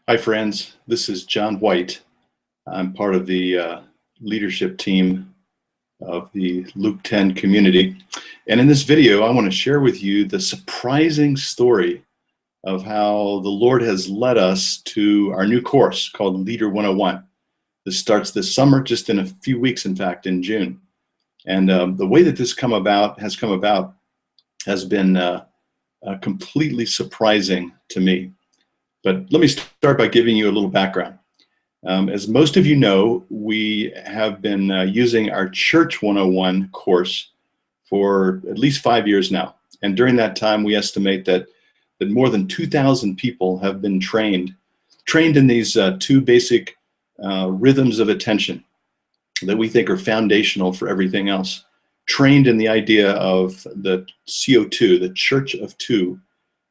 Hi, friends. This is John White. I'm part of the leadership team of the LK10 Community. And in this video, I want to share with you the surprising story of how the Lord has led us to our new course called Leader 101. This starts this summer, just in a few weeks, in fact, in June. And the way that this has been completely surprising to me. But let me start by giving you a little background. As most of you know, we have been using our Church 101 course for at least 5 years now. And during that time, we estimate that more than 2,000 people have been trained in these two basic rhythms of attention that we think are foundational for everything else. Trained in the idea of the CO2, the Church of Two,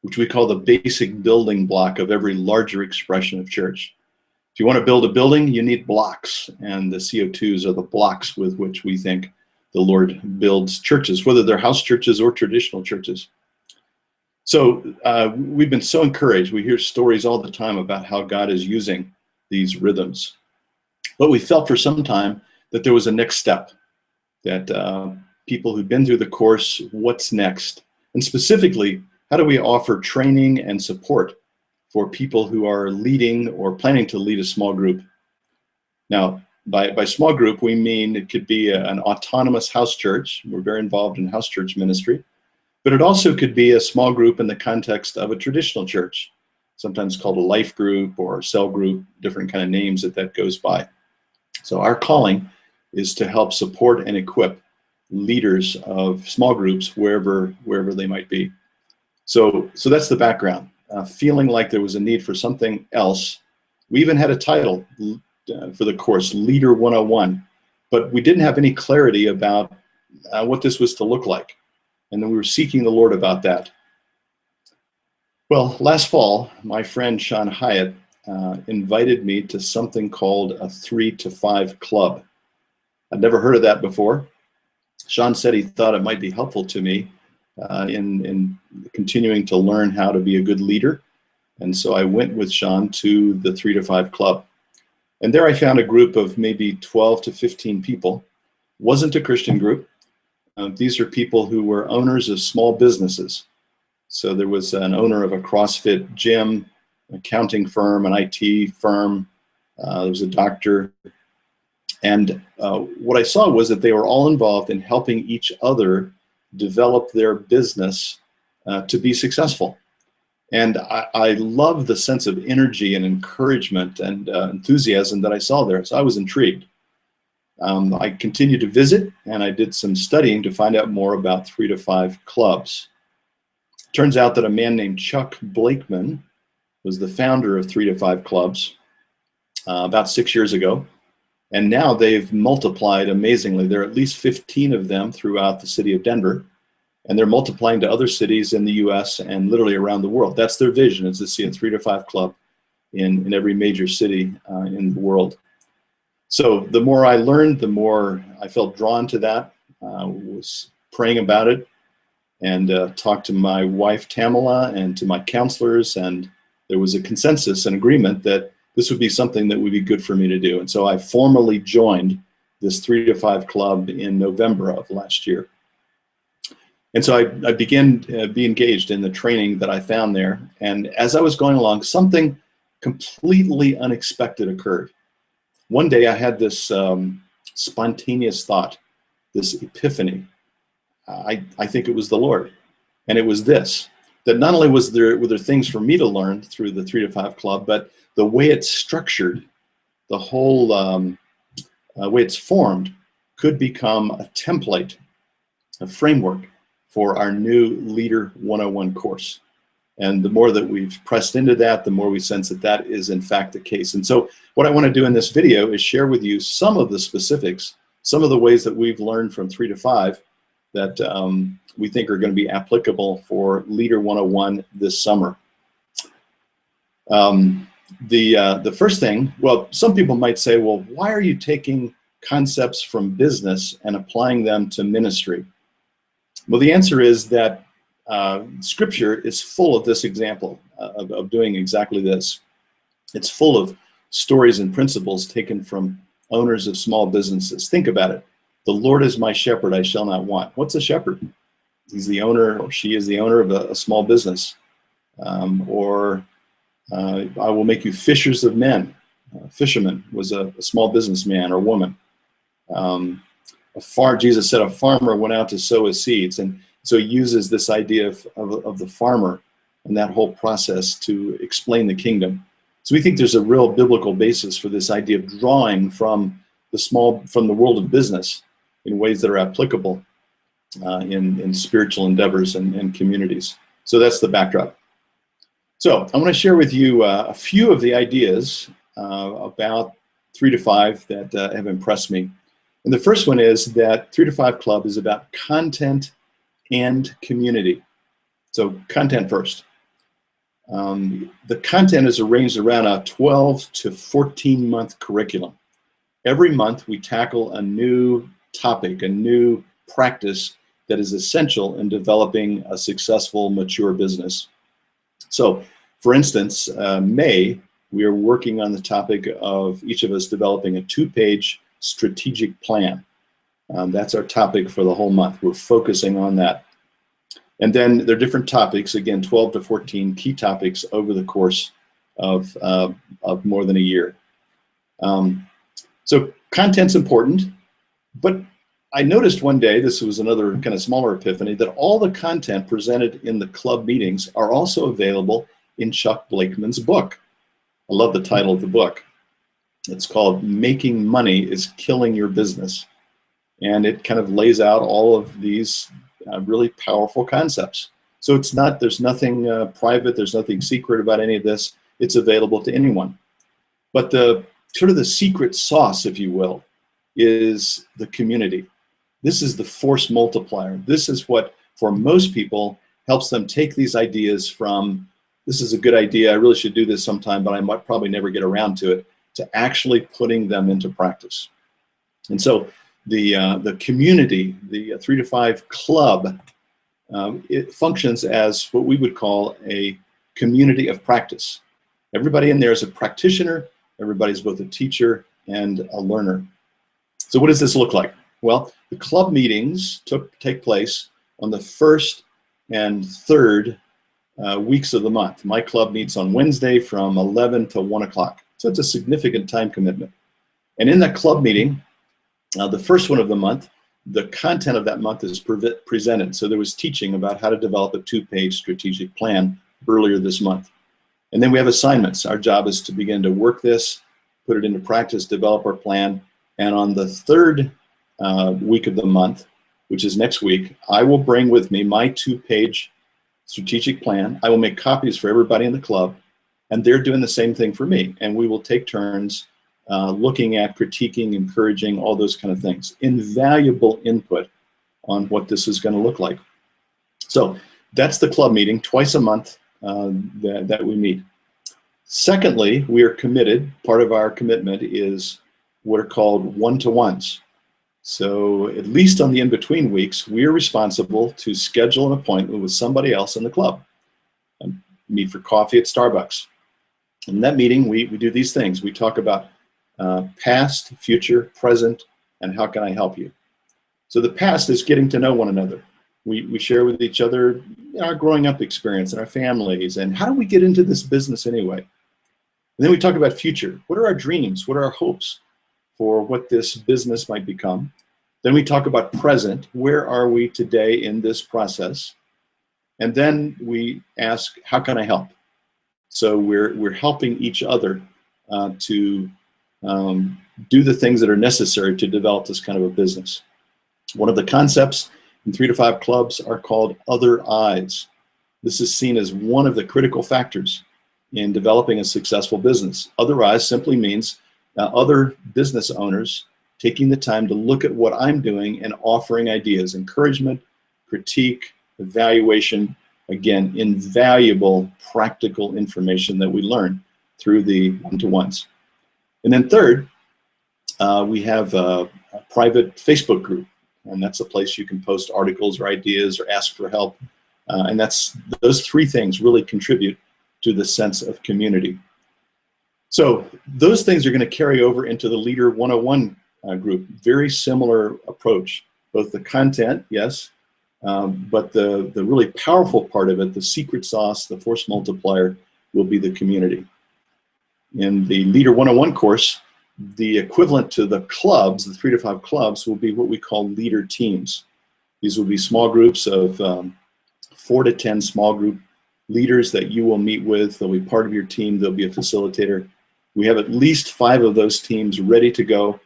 which we call the basic building block of every larger expression of church. If you want to build a building, you need blocks, and the CO2s are the blocks with which we think the Lord builds churches, whether they're house churches or traditional churches. So we've been so encouraged. We hear stories all the time about how God is using these rhythms. But we felt for some time that there was a next step, that people who'd been through the course, what's next? And specifically, how do we offer training and support for people who are leading or planning to lead a small group? Now, by small group, we mean it could be an autonomous house church. We're very involved in house church ministry. But it also could be a small group in the context of a traditional church, sometimes called a life group or a cell group, different kind of names that goes by. So our calling is to help support and equip leaders of small groups wherever they might be. So that's the background. Feeling like there was a need for something else. We even had a title for the course, Leader 101, but we didn't have any clarity about what this was to look like. And then we were seeking the Lord about that. Well, last fall, my friend Sean Hyatt invited me to something called a 3 to 5 club. I'd never heard of that before. Sean said he thought it might be helpful to me in continuing to learn how to be a good leader. And so I went with Sean to the 3 to 5 club. And there I found a group of maybe 12 to 15 people. Wasn't a Christian group. These are people who were owners of small businesses. So there was an owner of a CrossFit gym, an accounting firm, an IT firm. There was a doctor. And what I saw was that they were all involved in helping each other develop their business to be successful. And I love the sense of energy and encouragement and enthusiasm that I saw there. So I was intrigued. I continued to visit, and I did some studying to find out more about 3 to 5 clubs. Turns out that a man named Chuck Blakeman was the founder of 3 to 5 clubs about 6 years ago. And now they've multiplied amazingly. There are at least 15 of them throughout the city of Denver, and they're multiplying to other cities in the US and literally around the world. That's their vision, is to see a 3 to 5 club in every major city in the world. So the more I learned, the more I felt drawn to that. Was praying about it and talked to my wife, Tamala, and to my counselors, and there was a consensus and agreement that this would be something that would be good for me to do. And so I formally joined this 3 to 5 club in November of last year. And so I began to be engaged in the training that I found there. And as I was going along, something completely unexpected occurred. One day I had this spontaneous thought, this epiphany. I think it was the Lord. And it was this, that not only were there things for me to learn through the 3 to 5 club, but the way it's structured, the whole way it's formed, could become a template, a framework for our new Leader 101 course. And the more that we've pressed into that, the more we sense that that is in fact the case. And so what I want to do in this video is share with you some of the specifics, some of the ways that we've learned from 3 to 5 that we think are going to be applicable for Leader 101 this summer. The first thing, well, some people might say, well, why are you taking concepts from business and applying them to ministry? Well, the answer is that Scripture is full of this example of doing exactly this. It's full of stories and principles taken from owners of small businesses. Think about it. The Lord is my shepherd, I shall not want. What's a shepherd? He's the owner, or she is the owner of a small business. I will make you fishers of men. Fisherman was a small businessman or woman. Jesus said a farmer went out to sow his seeds, and so he uses this idea of the farmer and that whole process to explain the kingdom. So we think there's a real biblical basis for this idea of drawing from the world of business in ways that are applicable in spiritual endeavors and communities. So that's the backdrop. So I want to share with you a few of the ideas about 3 to 5 that have impressed me. And the first one is that 3 to 5 Club is about content and community. So content first. The content is arranged around a 12 to 14 month curriculum. Every month we tackle a new topic, a new practice that is essential in developing a successful, mature business. So, for instance, May, we are working on the topic of each of us developing a 2-page strategic plan. That's our topic for the whole month. We're focusing on that. And then there are different topics, again, 12 to 14 key topics over the course of more than a year. So content's important, but I noticed one day, this was another kind of smaller epiphany, that all the content presented in the club meetings are also available in Chuck Blakeman's book. I love the title of the book. It's called Making Money is Killing Your Business. And it kind of lays out all of these really powerful concepts. So there's nothing private, there's nothing secret about any of this. It's available to anyone. But the sort of the secret sauce, if you will, is the community. This is the force multiplier. This is what, for most people, helps them take these ideas from, this is a good idea, I really should do this sometime, but I might probably never get around to it, to actually putting them into practice. And so the community, the 3 to 5 Club, it functions as what we would call a community of practice. Everybody in there is a practitioner, everybody's both a teacher and a learner. So what does this look like? Well, the club meetings take place on the 1st and 3rd weeks of the month. My club meets on Wednesday from 11 to 1 o'clock. So it's a significant time commitment. And in that club meeting, the first one of the month, the content of that month is presented. So there was teaching about how to develop a 2-page strategic plan earlier this month. And then we have assignments. Our job is to begin to work this, put it into practice, develop our plan. And on the 3rd week of the month, which is next week, I will bring with me my 2-page strategic plan. I will make copies for everybody in the club, and they're doing the same thing for me. And we will take turns looking at, critiquing, encouraging, all those kind of things. Invaluable input on what this is going to look like. So that's the club meeting, twice a month that we meet. Secondly, we are committed, part of our commitment is what are called one-to-ones. So at least on the in-between weeks, we are responsible to schedule an appointment with somebody else in the club. Meet for coffee at Starbucks. In that meeting, we do these things. We talk about past, future, present, and how can I help you? So the past is getting to know one another. We share with each other our growing up experience and our families, and how do we get into this business anyway? And then we talk about future. What are our dreams? What are our hopes for what this business might become? Then we talk about present. Where are we today in this process? And then we ask, how can I help? So we're helping each other to do the things that are necessary to develop this kind of a business. One of the concepts in 3 to 5 clubs are called other eyes. This is seen as one of the critical factors in developing a successful business. Other eyes simply means other business owners taking the time to look at what I'm doing and offering ideas, encouragement, critique, evaluation, again, invaluable practical information that we learn through the one-to-ones. And then third, we have a private Facebook group, and that's a place you can post articles or ideas or ask for help. And those 3 things really contribute to the sense of community. So those things are going to carry over into the Leader 101 group. Very similar approach. Both the content, yes, but the really powerful part of it, the secret sauce, the force multiplier, will be the community. In the Leader 101 course, the equivalent to the clubs, the 3 to 5 clubs, will be what we call leader teams. These will be small groups of 4 to 10 small group leaders that you will meet with. They'll be part of your team. They'll be a facilitator. We have at least 5 of those teams ready to go,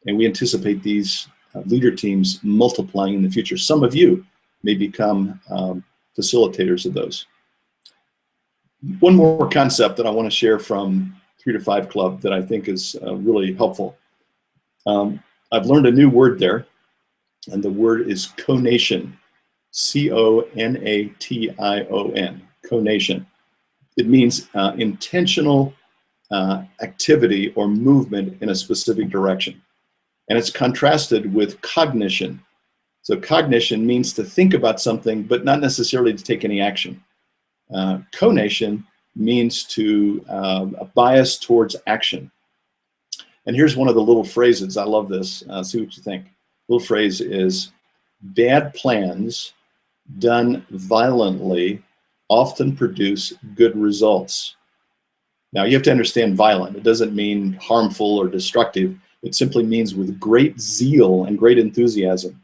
and we anticipate these leader teams multiplying in the future. Some of you may become facilitators of those. One more concept that I want to share from 3 to 5 Club that I think is really helpful. I've learned a new word there, and the word is conation. C-O-N-A-T-I-O-N, conation. It means intentional activity or movement in a specific direction. And it's contrasted with cognition. So cognition means to think about something, but not necessarily to take any action. Conation means to a bias towards action. And here's one of the little phrases. I love this. See what you think. Little phrase is, bad plans done violently often produce good results. Now you have to understand violent. It doesn't mean harmful or destructive. It simply means with great zeal and great enthusiasm.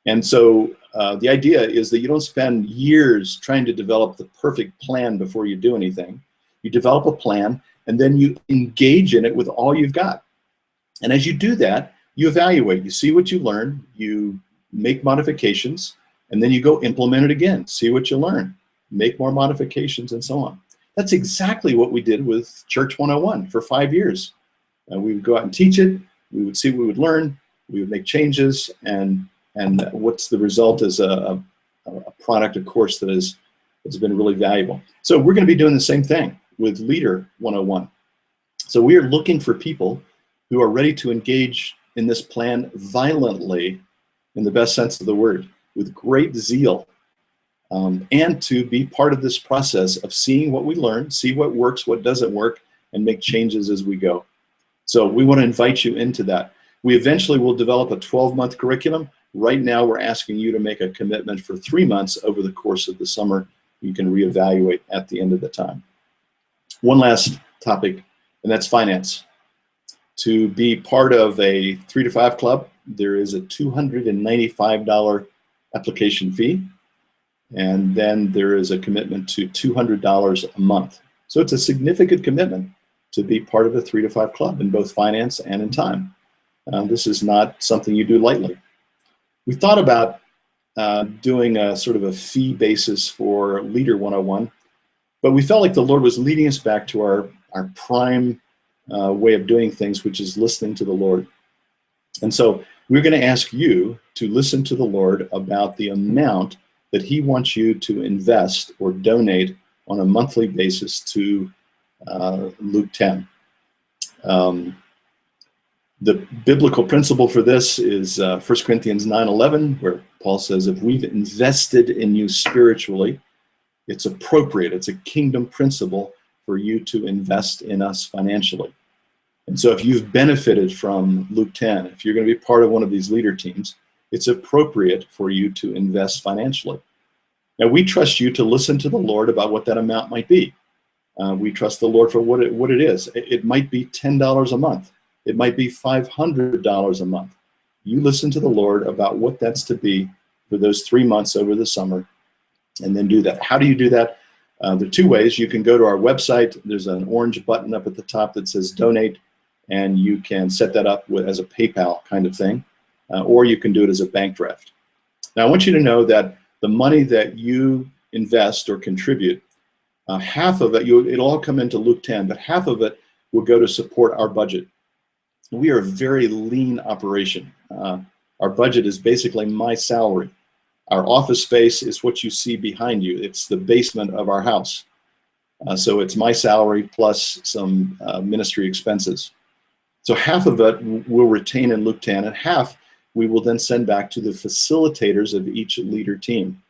And so the idea is that you don't spend years trying to develop the perfect plan before you do anything. You develop a plan and then you engage in it with all you've got. And as you do that, you evaluate, you see what you learn, you make modifications, and then you go implement it again, see what you learn, make more modifications, and so on. That's exactly what we did with Church 101 for 5 years. We would go out and teach it, we would see what we would learn, we would make changes, and what's the result is a product, a course that has been really valuable. So we're going to be doing the same thing with Leader 101. So we are looking for people who are ready to engage in this plan violently, in the best sense of the word, with great zeal, and to be part of this process of seeing what we learn, see what works, what doesn't work, and make changes as we go. So we want to invite you into that. We eventually will develop a 12-month curriculum. Right now, we're asking you to make a commitment for 3 months over the course of the summer. You can reevaluate at the end of the time. One last topic, and that's finance. To be part of a 3 to 5 Club, there is a $295 application fee, and then there is a commitment to $200 a month. So it's a significant commitment to be part of a 3 to 5 Club in both finance and in time. This is not something you do lightly. We thought about doing a sort of a fee basis for Leader 101, but we felt like the Lord was leading us back to our prime way of doing things, which is listening to the Lord. And so we're going to ask you to listen to the Lord about the amount that He wants you to invest or donate on a monthly basis to Luke 10. The biblical principle for this is 1 Corinthians 9:11, where Paul says, if we've invested in you spiritually, it's appropriate, it's a kingdom principle for you to invest in us financially. And so if you've benefited from Luke 10, if you're going to be part of one of these leader teams, it's appropriate for you to invest financially. Now, we trust you to listen to the Lord about what that amount might be. We trust the Lord for what it is. It might be $10 a month. It might be $500 a month. You listen to the Lord about what that's to be for those 3 months over the summer, and then do that. How do you do that? There are 2 ways. You can go to our website. There's an orange button up at the top that says donate, and you can set that up as a PayPal kind of thing, or you can do it as a bank draft. Now, I want you to know that the money that you invest or contribute, half of it, it'll all come into Luke 10, but half of it will go to support our budget. We are a very lean operation. Our budget is basically my salary. Our office space is what you see behind you. It's the basement of our house. So it's my salary plus some ministry expenses. So half of it we'll retain in Luke 10, and half we will then send back to the facilitators of each leader team.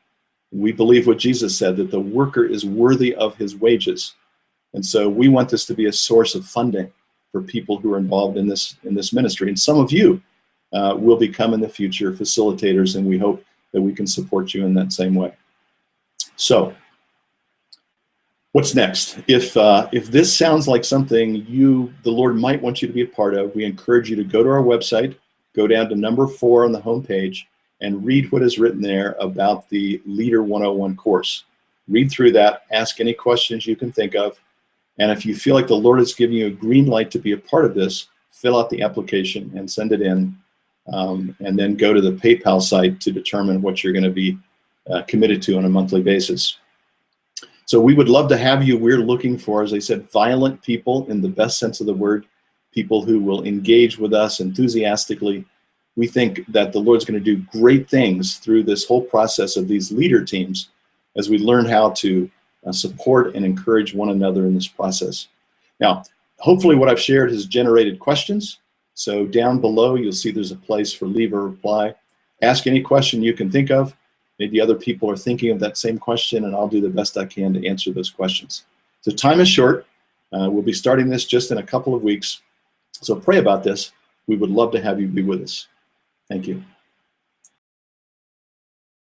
We believe what Jesus said, that the worker is worthy of his wages. And so we want this to be a source of funding for people who are involved in this ministry. And some of you will become in the future facilitators, and we hope that we can support you in that same way. So what's next? If this sounds like something the Lord might want you to be a part of, we encourage you to go to our website, go down to number 4 on the home page, and read what is written there about the Leader 101 course. Read through that, ask any questions you can think of, and if you feel like the Lord is giving you a green light to be a part of this, fill out the application and send it in, and then go to the PayPal site to determine what you're going to be committed to on a monthly basis. So we would love to have you. We're looking for, as I said, violent people in the best sense of the word, people who will engage with us enthusiastically. We think that the Lord's going to do great things through this whole process of these leader teams as we learn how to support and encourage one another in this process. Now, hopefully what I've shared has generated questions. So down below, you'll see there's a place for leave a reply. Ask any question you can think of. Maybe other people are thinking of that same question, and I'll do the best I can to answer those questions. So time is short. We'll be starting this just in a couple of weeks. So pray about this. We would love to have you be with us. Thank you.